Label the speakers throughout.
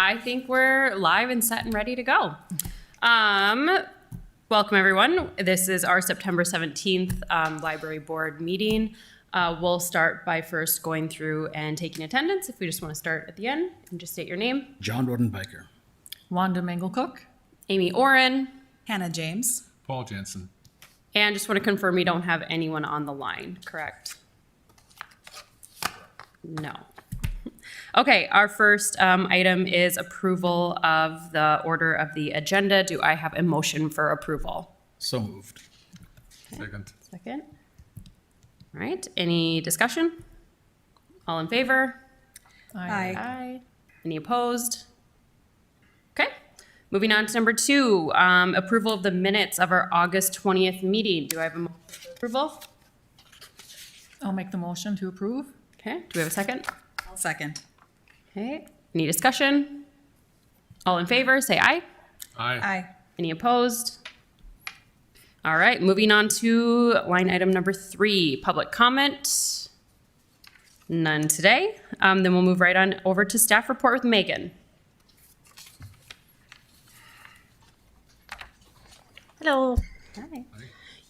Speaker 1: I think we're live and set and ready to go. Welcome, everyone. This is our September 17th library board meeting. We'll start by first going through and taking attendance. If we just want to start at the end and just state your name.
Speaker 2: John Rodenbiker.
Speaker 3: Wanda Mangle-Cook.
Speaker 1: Amy Oren.
Speaker 4: Hannah James.
Speaker 5: Paul Jensen.
Speaker 1: And just want to confirm we don't have anyone on the line, correct? No. Okay, our first item is approval of the order of the agenda. Do I have a motion for approval?
Speaker 2: So moved.
Speaker 5: Second.
Speaker 1: Second. All right, any discussion? All in favor?
Speaker 4: Aye.
Speaker 1: Aye. Any opposed? Okay, moving on to number 2, approval of the minutes of our August 20th meeting. Do I have a motion for approval?
Speaker 3: I'll make the motion to approve.
Speaker 1: Okay, do we have a second?
Speaker 4: I'll second.
Speaker 1: Okay, any discussion? All in favor, say aye.
Speaker 5: Aye.
Speaker 4: Aye.
Speaker 1: Any opposed? All right, moving on to line item number 3, public comment. None today. Then we'll move right on over to staff report with Megan.
Speaker 6: Hello.
Speaker 1: Hi.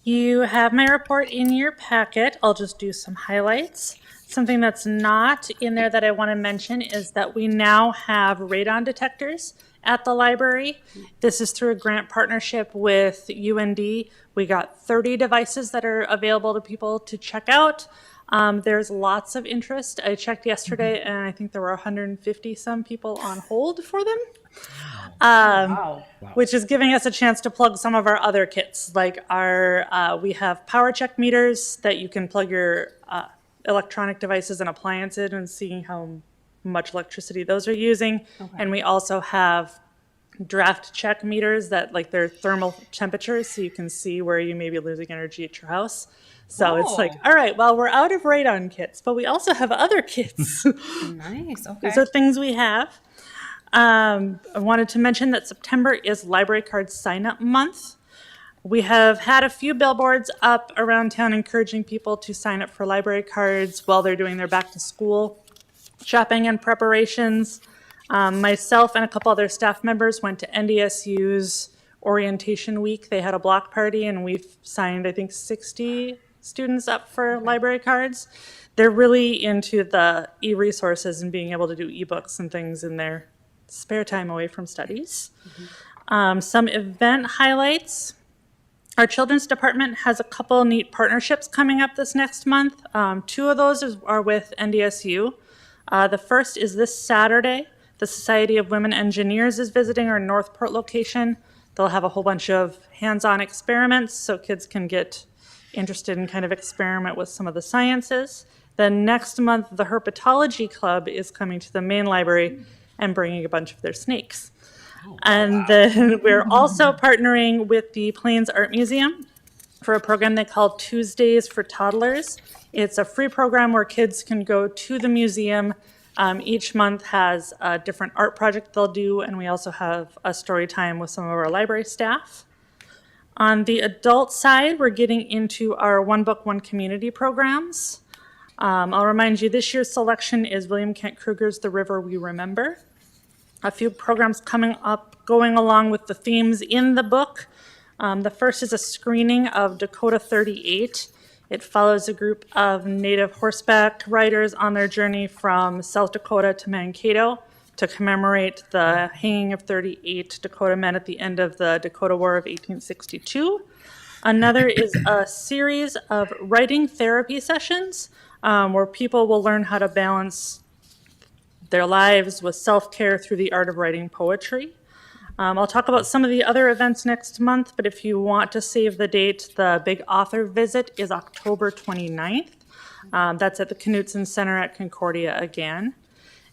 Speaker 6: You have my report in your packet. I'll just do some highlights. Something that's not in there that I want to mention is that we now have radon detectors at the library. This is through a grant partnership with UND. We got 30 devices that are available to people to check out. There's lots of interest. I checked yesterday and I think there were 150 some people on hold for them.
Speaker 1: Wow.
Speaker 6: Which is giving us a chance to plug some of our other kits. Like we have power check meters that you can plug your electronic devices and appliances and seeing how much electricity those are using.
Speaker 1: Okay.
Speaker 6: And we also have draft check meters that like their thermal temperatures, so you can see where you may be losing energy at your house. So it's like, all right, well, we're out of radon kits, but we also have other kits.
Speaker 1: Nice, okay.
Speaker 6: These are things we have. I wanted to mention that September is Library Card Sign-Up Month. We have had a few billboards up around town encouraging people to sign up for library cards while they're doing their back-to-school shopping and preparations. Myself and a couple other staff members went to NDSU's orientation week. They had a block party, and we've signed, I think, 60 students up for library cards. They're really into the e-resources and being able to do ebooks and things in their spare time away from studies. Some event highlights. Our children's department has a couple neat partnerships coming up this next month. 2 of those are with NDSU. The first is this Saturday. The Society of Women Engineers is visiting our Northport location. They'll have a whole bunch of hands-on experiments so kids can get interested and kind of experiment with some of the sciences. Then next month, the Herpetology Club is coming to the main library and bringing a bunch of their snakes. And then we're also partnering with the Plains Art Museum for a program they call Tuesdays for Toddlers. It's a free program where kids can go to the museum. Each month has a different art project they'll do, and we also have a story time with some of our library staff. On the adult side, we're getting into our One Book, One Community programs. I'll remind you, this year's selection is William Kent Kruger's The River We Remember. A few programs coming up, going along with the themes in the book. The first is a screening of Dakota 38. It follows a group of Native horseback riders on their journey from South Dakota to Mankato to commemorate the hanging of 38 Dakota men at the end of the Dakota War of 1862. Another is a series of writing therapy sessions where people will learn how to balance their lives with self-care through the art of writing poetry. I'll talk about some of the other events next month, but if you want to save the date, the big author visit is October 29th. That's at the Knutson Center at Concordia again.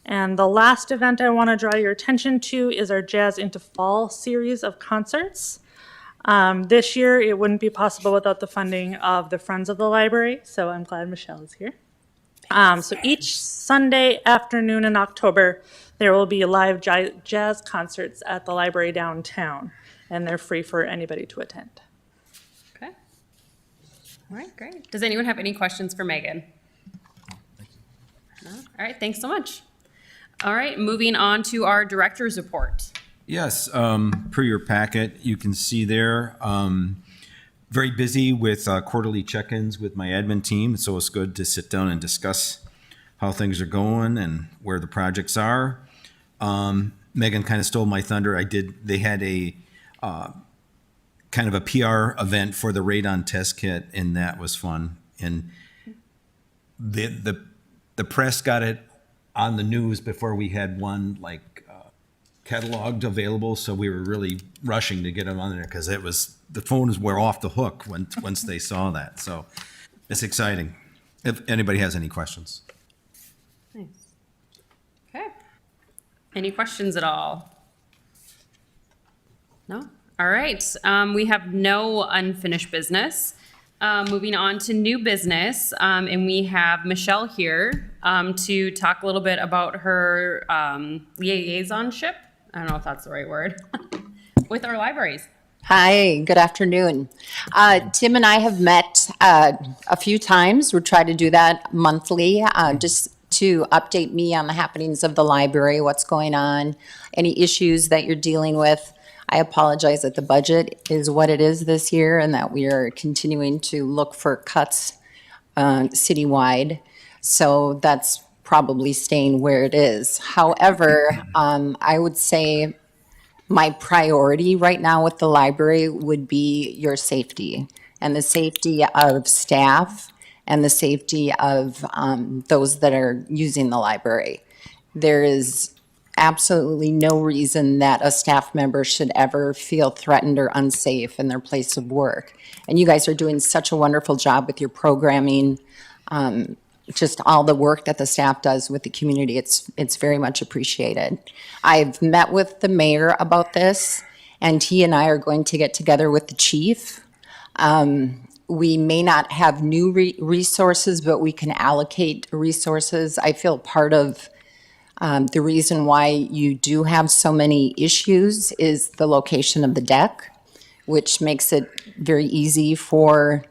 Speaker 6: And the last event I want to draw your attention to is our Jazz into Fall series of concerts. This year, it wouldn't be possible without the funding of the Friends of the Library, so I'm glad Michelle is here. So each Sunday afternoon in October, there will be live jazz concerts at the library downtown, and they're free for anybody to attend.
Speaker 1: Okay. All right, great. Does anyone have any questions for Megan? No? All right, thanks so much. All right, moving on to our director's report.
Speaker 2: Yes, per your packet, you can see there, very busy with quarterly check-ins with my admin team, so it's good to sit down and discuss how things are going and where the projects are. Megan kind of stole my thunder. They had a kind of a PR event for the radon test kit, and that was fun. And the press got it on the news before we had one cataloged available, so we were really rushing to get them on there because the phones were off the hook once they saw that. So it's exciting. If anybody has any questions.
Speaker 1: Nice. Okay. Any questions at all? No? All right. We have no unfinished business. Moving on to new business, and we have Michelle here to talk a little bit about her liaisonship. I don't know if that's the right word. With our libraries.
Speaker 5: Hi, good afternoon. Tim and I have met a few times. We try to do that monthly, just to update me on the happenings of the library, what's going on, any issues that you're dealing with. I apologize that the budget is what it is this year and that we are continuing to look for cuts citywide. So that's probably staying where it is. However, I would say my priority right now with the library would be your safety and the safety of staff and the safety of those that are using the library. There is absolutely no reason that a staff member should ever feel threatened or unsafe in their place of work. And you guys are doing such a wonderful job with your programming, just all the work that the staff does with the community. It's very much appreciated. I've met with the mayor about this, and he and I are going to get together with the chief. We may not have new resources, but we can allocate resources. I feel part of the reason why you do have so many issues is the location of the deck, which makes it very easy for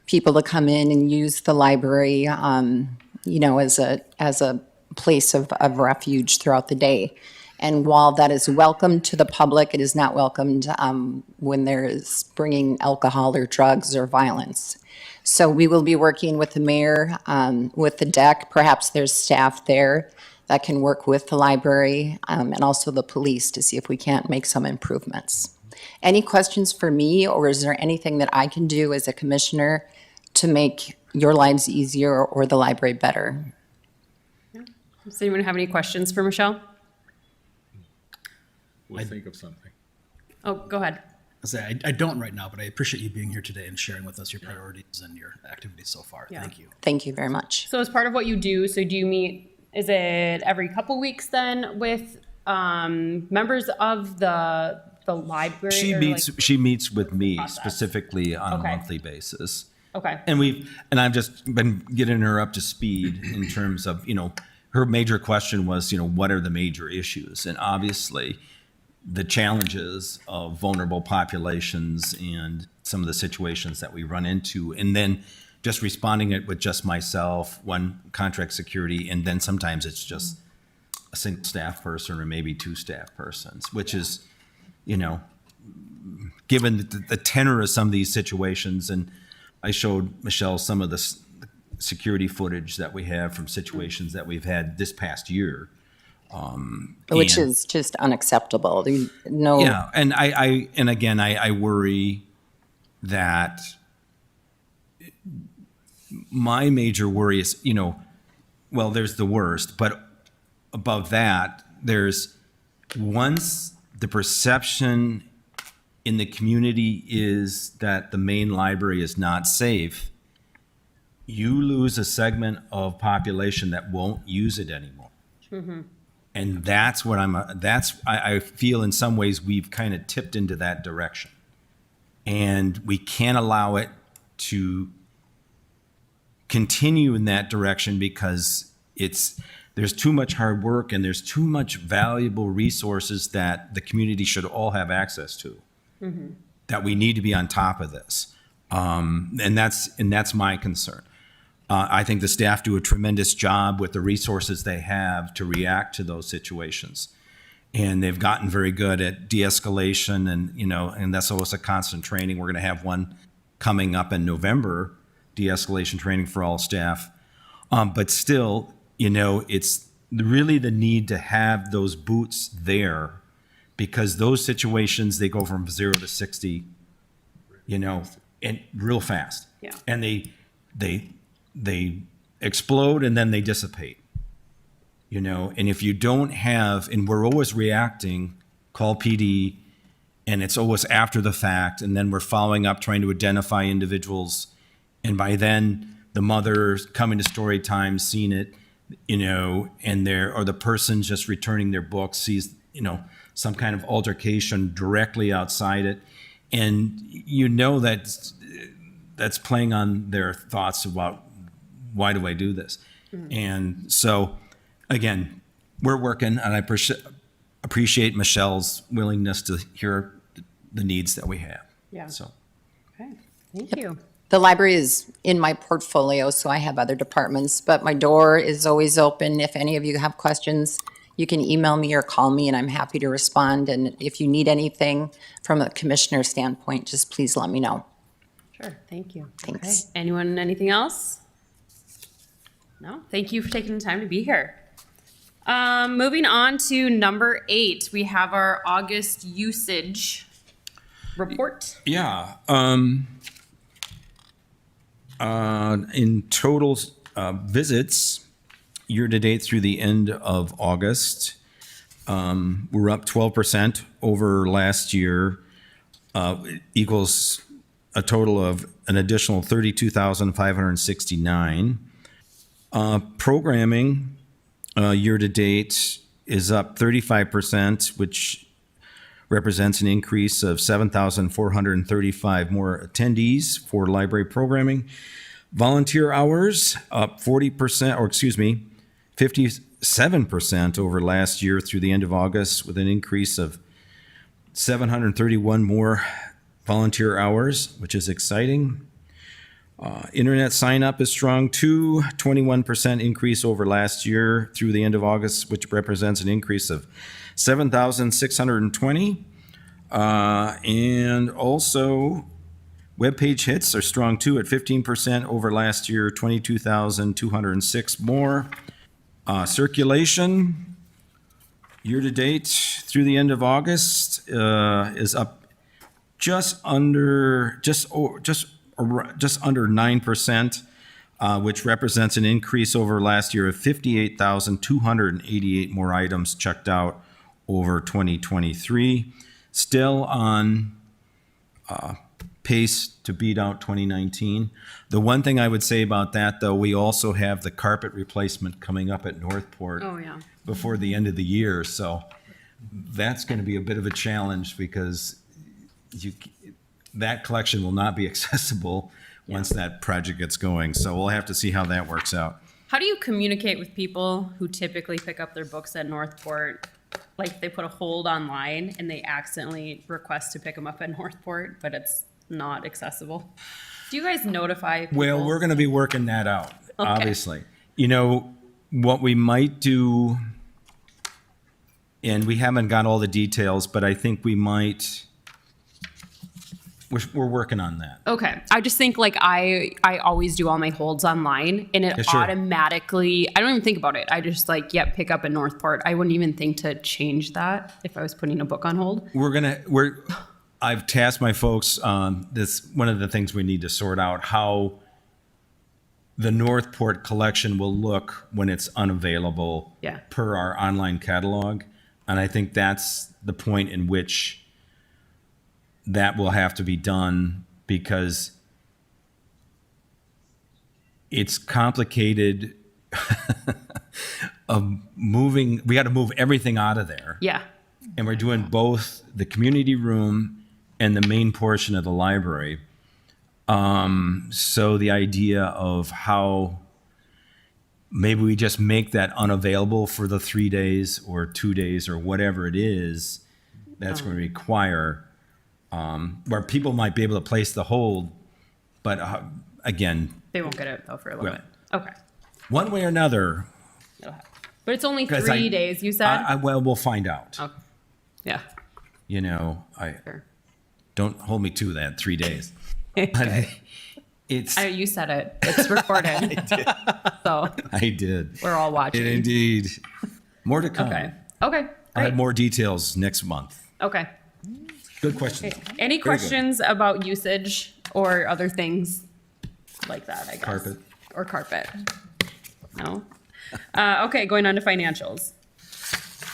Speaker 5: people to come in and use the library, as a place of refuge throughout the day. And while that is welcome to the public, it is not welcomed when there is bringing alcohol or drugs or violence. So we will be working with the mayor, with the deck. Perhaps there's staff there that can work with the library and also the police to see if we can't make some improvements. Any questions for me, or is there anything that I can do as a commissioner to make your lives easier or the library better?
Speaker 1: Does anyone have any questions for Michelle?
Speaker 7: We'll think of something.
Speaker 1: Oh, go ahead.
Speaker 8: I don't right now, but I appreciate you being here today and sharing with us your priorities and your activities so far.
Speaker 1: Yeah.
Speaker 8: Thank you.
Speaker 5: Thank you very much.
Speaker 1: So as part of what you do, so do you meet, is it every couple weeks then with members of the library?
Speaker 2: She meets with me
Speaker 1: process?
Speaker 2: specifically on
Speaker 1: Okay.
Speaker 2: a monthly basis.
Speaker 1: Okay.
Speaker 2: And I've just been getting her up to speed in terms of, her major question was, what are the major issues? And obviously, the challenges of vulnerable populations and some of the situations that we run into, and then just responding it with just myself, one contract security, and then sometimes it's just a single staff person or maybe two staff persons, which is, given the tenor of some of these situations. And I showed Michelle some of the security footage that we have from situations that we've had this past year.
Speaker 5: Which
Speaker 2: and-
Speaker 5: is just unacceptable. No.
Speaker 2: Yeah, and I worry that my major worry is, there's the worst, but above that, there's once the perception in the community is that the main library is not safe, you lose a segment of population that won't use it anymore. Mm-hmm. And that's what I feel in some ways we've kind of tipped into that direction. And we can't allow it to continue in that direction because there's too much hard work and there's too much valuable resources that the community should all have access to. Mm-hmm. That we need to be on top of this. And that's my concern. I think the staff do a tremendous job with the resources they have to react to those situations. And they've gotten very good at de-escalation and, and that's always a constant training. We're going to have one coming up in November, de-escalation training for all staff. But still, it's really the need to have those boots there because those situations, they go from 0 to 60, and real fast.
Speaker 1: Yeah.
Speaker 2: And they explode and then they dissipate. And if you don't have, and we're always reacting, call PD, and it's always after the fact, and then we're following up, trying to identify individuals, and by then the mother's coming to story time, seeing it, and or the person's just returning their book, sees, some kind of altercation directly outside it, and that's playing on their thoughts about why do I do this, and so. Again, we're working, and I appreciate Michelle's willingness to hear the needs that we have.
Speaker 1: Yeah.
Speaker 2: So,
Speaker 1: Okay, thank you.
Speaker 5: The library is in my portfolio, so I have other departments, but my door is always open. If any of you have questions, you can email me or call me, and I'm happy to respond. And if you need anything from a commissioner standpoint, just please let me know.
Speaker 1: Sure, thank you.
Speaker 5: Thanks.
Speaker 1: Okay. Anyone, anything else? No? Thank you for taking the time to be here. Moving on to number 8, we have our August usage report.
Speaker 2: yeah. In total visits, year-to-date through the end of August, we're up 12% over last year, equals a total of an additional 32,569. Programming year-to-date is up 35%, which represents an increase of 7,435 more attendees for library programming. Volunteer hours up 57% over last year through the end of August, with an increase of 731 more volunteer hours, which is exciting. Internet sign up is strong too, 21% increase over last year through the end of August, which represents an increase of 7,620. And also, webpage hits are strong too at 15% over last year, 22,206 more. Circulation year to date through the end of August is up just under 9%, which represents an increase over last year of 58,288 more items checked out over 2023. Still on pace to beat out 2019. The one thing I would say about that, though, we also have the carpet replacement coming up at Northport
Speaker 1: Oh, yeah.
Speaker 2: before the end of the year. So that's going to be a bit of a challenge because that collection will not be accessible once that project gets going. So we'll have to see how that works out.
Speaker 1: How do you communicate with people who typically pick up their books at Northport? Like they put a hold online and they accidentally request to pick them up at Northport, but it's not accessible. Do you guys notify people?
Speaker 2: Well, we're going to be working that out,
Speaker 1: Okay.
Speaker 2: obviously. What we might do, and we haven't got all the details, but I think we might, we're working on that.
Speaker 1: Okay. I just think like I always do all my holds online and it
Speaker 2: Yeah, sure.
Speaker 1: automatically, I don't even think about it. I just like, yep, pick up at Northport. I wouldn't even think to change that if I was putting a book on hold.
Speaker 2: I've tasked my folks on this, one of the things we need to sort out, how the Northport collection will look when it's unavailable
Speaker 1: Yeah.
Speaker 2: per our online catalog. And I think that's the point in which that will have to be done because it's complicated of moving. We got to move everything out of there.
Speaker 1: Yeah.
Speaker 2: And we're doing both the community room and the main portion of the library. So the idea of how maybe we just make that unavailable for the 3 days or 2 days or whatever it is that's going to require, where people might be able to place the hold, but again,
Speaker 1: They won't get it though for a little
Speaker 2: well,
Speaker 1: bit. Okay.
Speaker 2: One way or another.
Speaker 1: It'll happen. But it's only
Speaker 2: 'Cause
Speaker 1: 3 days, you said?
Speaker 2: Well, we'll find out.
Speaker 1: Okay. Yeah.
Speaker 2: You know,
Speaker 1: Sure.
Speaker 2: don't hold me to that 3 days. But it's,
Speaker 1: You said it. It's recorded. So
Speaker 2: I did.
Speaker 1: we're all watching.
Speaker 2: Indeed. More to come.
Speaker 1: Okay. Okay.
Speaker 2: I'll have
Speaker 1: Great.
Speaker 2: more details next month.
Speaker 1: Okay.
Speaker 2: Good question.
Speaker 1: Any
Speaker 2: good.
Speaker 1: questions about usage or other things like that, I guess?
Speaker 2: Carpet.
Speaker 1: Or carpet? No? Okay, going on to financials.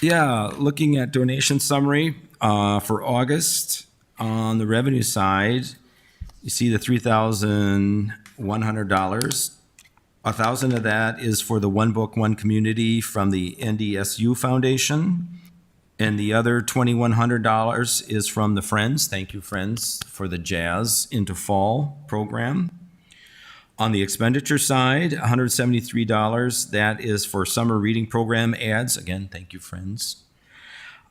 Speaker 2: Yeah, looking at donation summary for August, on the revenue side, you see the $3,100. $1,000 of that is for the One Book, One Community from the NDSU Foundation. And the other $2,100 is from the Friends. Thank you, Friends, for the Jazz into Fall program. On the expenditure side, $173, that is for summer reading program ads. Again, thank you, Friends.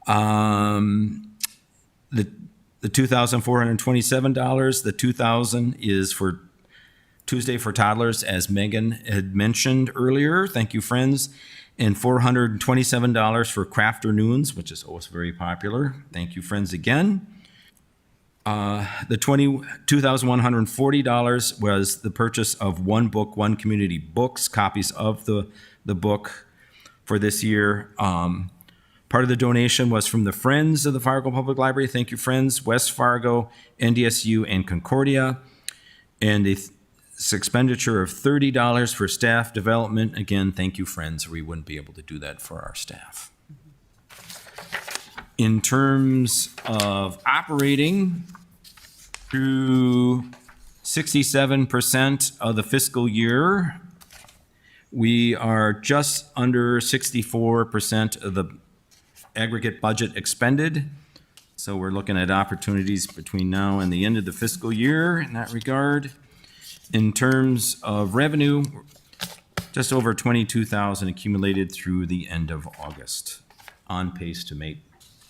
Speaker 2: The $2,427, the $2,000 is for Tuesday for Toddlers, as Megan had mentioned earlier. Thank you, Friends. And $427 for Crafternoons, which is always very popular. Thank you, Friends, again. The $2,140 was the purchase of One Book, One Community books, copies of the book for this year. Part of the donation was from the Friends of the Fargo Public Library. Thank you, Friends. West Fargo, NDSU, and Concordia. And the expenditure of $30 for staff development. Again, thank you, Friends. We wouldn't be able to do that for our staff. In terms of operating, through 67% of the fiscal year, we are just under 64% of the aggregate budget expended. So we're looking at opportunities between now and the end of the fiscal year in that regard. In terms of revenue, just over 22,000 accumulated through the end of August, on pace to make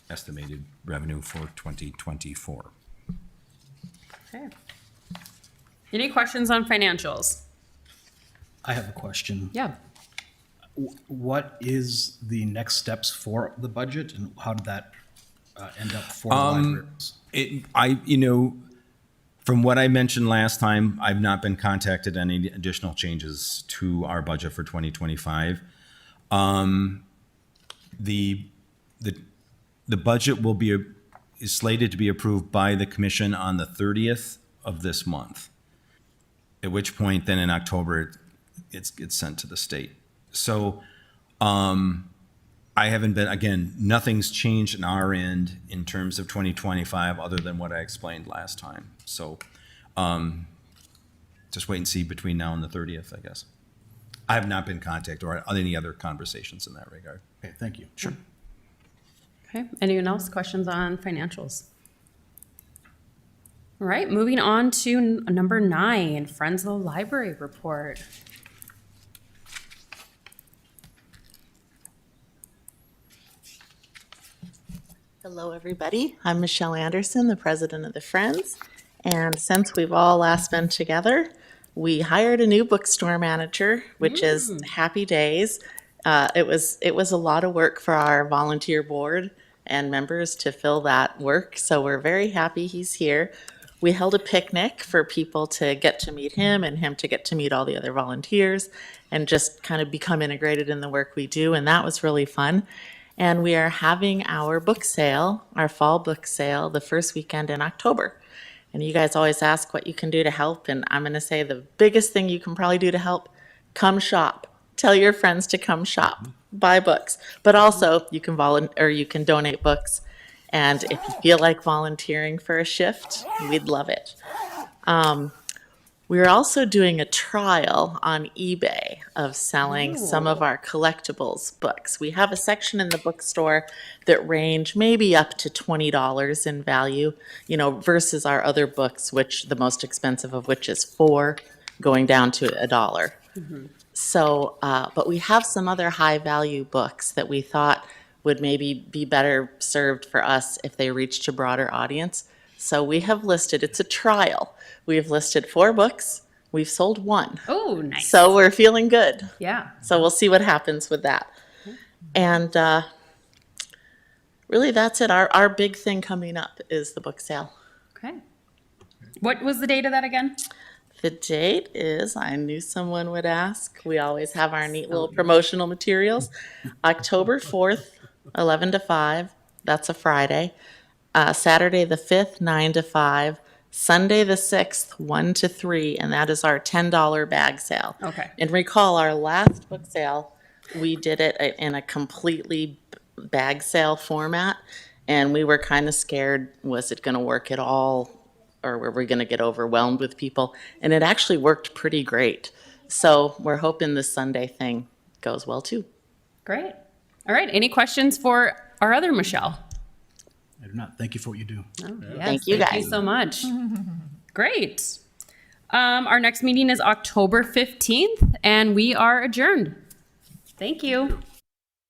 Speaker 2: estimated revenue for 2024.
Speaker 1: Okay. Any questions on financials?
Speaker 8: I have a question.
Speaker 1: Yeah.
Speaker 8: What is the next steps for the budget, and how did that end up for the libraries?
Speaker 2: From what I mentioned last time, I've not been contacted on any additional changes to our budget for 2025. The budget is slated to be approved by the commission on the 30th of this month. At which point, then in October, it gets sent to the state. So, I haven't been, again, nothing's changed on our end in terms of 2025 other than what I explained last time. So, just wait and see between now and the 30th, I guess. I have not been contacted or any other conversations in that regard.
Speaker 8: Okay, thank you.
Speaker 2: Sure.
Speaker 1: Okay. Anyone else? Questions on financials? All right. Moving on to number 9, Friends of the Library report.
Speaker 7: Hello, everybody. I'm Michelle Anderson, the president of the Friends. And since we've all last been together, we hired a new bookstore manager, which is happy days. It was a lot of work for our volunteer board and members to fill that work. So we're very happy he's here. We held a picnic for people to get to meet him and him to get to meet all the other volunteers and just kind of become integrated in the work we do. And that was really fun. And we are having our book sale, our fall book sale, the first weekend in October. And you guys always ask what you can do to help. And I'm going to say the biggest thing you can probably do to help, come shop. Tell your friends to come shop, buy books. But also you can you can donate books. And if you feel like volunteering for a shift, we'd love it. We're also doing a trial on eBay of selling some of our collectibles books. We have a section in the bookstore that range maybe up to $20 in value, versus our other books, which the most expensive of which is $4, going down to $1. So, but we have some other high value books that we thought would maybe be better served for us if they reached a broader audience. So we have listed, it's a trial. We have listed 4 books We've sold one.
Speaker 1: Oh, nice.
Speaker 7: So we're feeling good.
Speaker 1: Yeah.
Speaker 7: So we'll see what happens with that. And really, that's it. Our big thing coming up is the book sale.
Speaker 1: Okay. What was the date of that again?
Speaker 7: The date is, I knew someone would ask. We always have our neat little promotional materials. October 4th, 11 to 5. That's a Friday. Saturday the 5th, 9 to 5. Sunday the 6th, 1 to 3. And that is our $10 bag sale.
Speaker 1: Okay.
Speaker 7: And recall our last book sale, we did it in a completely bag sale format. And we were kind of scared, was it going to work at all? Or were we going to get overwhelmed with people? And it actually worked pretty great. So we're hoping this Sunday thing goes well too.
Speaker 1: Great. All right. Any questions for our other Michelle?
Speaker 8: I do not. Thank you for what you do.
Speaker 1: Oh, yes,
Speaker 7: Thank you,
Speaker 1: Thank
Speaker 7: guys.
Speaker 1: you so much. Great. Our next meeting is October 15th, and we are adjourned. Thank you.